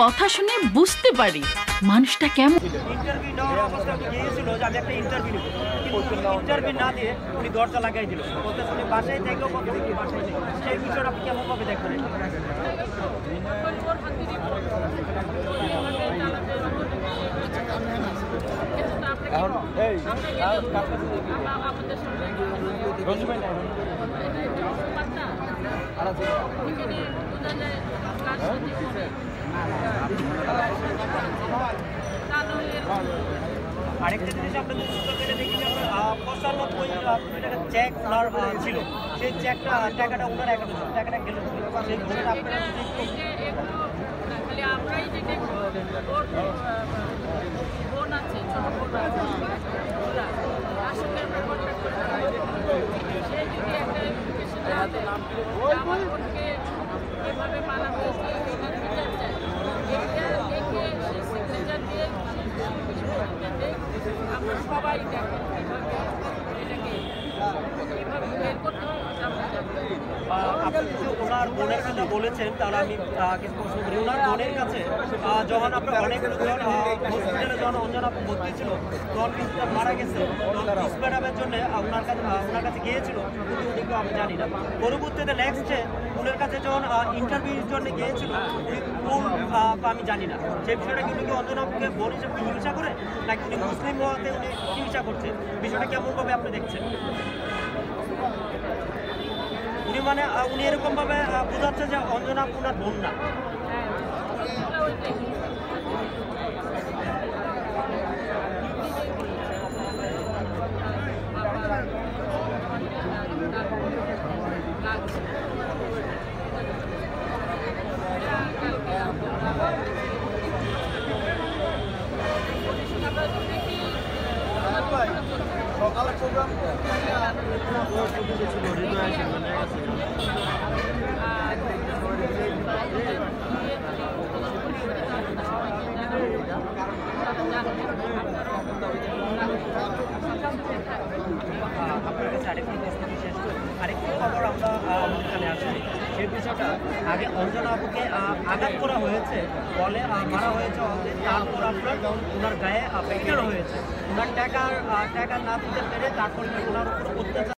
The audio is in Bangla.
কথা শুনে বুঝতে পারি মানুষটা কেমন। ইন্টারভিউ নেওয়ার অবস্থা গিয়েছিল যে আমি একটা ইন্টারভিউ নেব, কিন্তু ইন্টারভিউ না দিয়ে উনি দরজা লাগাই দিল, বলতে উনি বাসায় থেকেও বলতে উনি বাসায় নেই। সেই বিষয়টা আপনি কেমনভাবে দেখবেন? আরেকটা জিনিস আপনাদের পেলে দেখি যে আপনার 95 চেক ওনার ছিল, সেই টাকাটা ওনার অ্যাকাউন্টে ছিল, টাকাটা গেল সেই বিষয়টা আপনারা আমরাই যেটা বোন আছে, ছোট বোন আছে, আসলে আমরা কন্ট্যাক্ট করি, সে যদি একটা এডুকেশন আমার বোনকে এভাবে মানা হয়েছে সিগনেচার চাই, এটা দেখে সে সিগনেচার দিয়ে আমরা সবাই দেখেন এটাকে এভাবে বের করতে হবে। আপনি যদি ওনার বোনের কথা বলেছেন তাহলে আমি কিছু প্রশ্ন করি। ওনার বোনের কাছে যখন আপনার অনেক হসপিটালে যখন অঞ্জনা ভর্তি ছিল তখন কিন্তু তার মারা গেছে, পোস্টমর্টমের জন্য ওনার কাছে গিয়েছিল, কিন্তু উনি কেউ আমি জানি না। পরবর্তীতে নেক্সটে ওনার কাছে যখন ইন্টারভিউর জন্য গিয়েছিল কোন আমি জানি না। সেই বিষয়টা কিন্তু কি অঞ্জনাকে বোন হিসেবে হিংসা করে নাকি উনি মুসলিম হওয়াতে উনি হিংসা করছে, বিষয়টা কেমনভাবে আপনি দেখছেন? উনি মানে উনি এরকম ভাবে বোঝাচ্ছে যে অঞ্জনা ওনার বোন না। সকালে প্রোগ্রাম আপনার কাছে আরেকটি প্রশ্ন শেষ করি। আরেকটি খবর আমরা এখানে আসছি, সেই বিষয়টা আগে অঞ্জনা আপুকে আঘাত করা হয়েছে বলে মারা হয়েছে, তারপর আপনার ওনার গায়ে পেটানো হয়েছে, ওনার টাকা না দিতে পেরে তারপর ওনার উপর অত্যাচার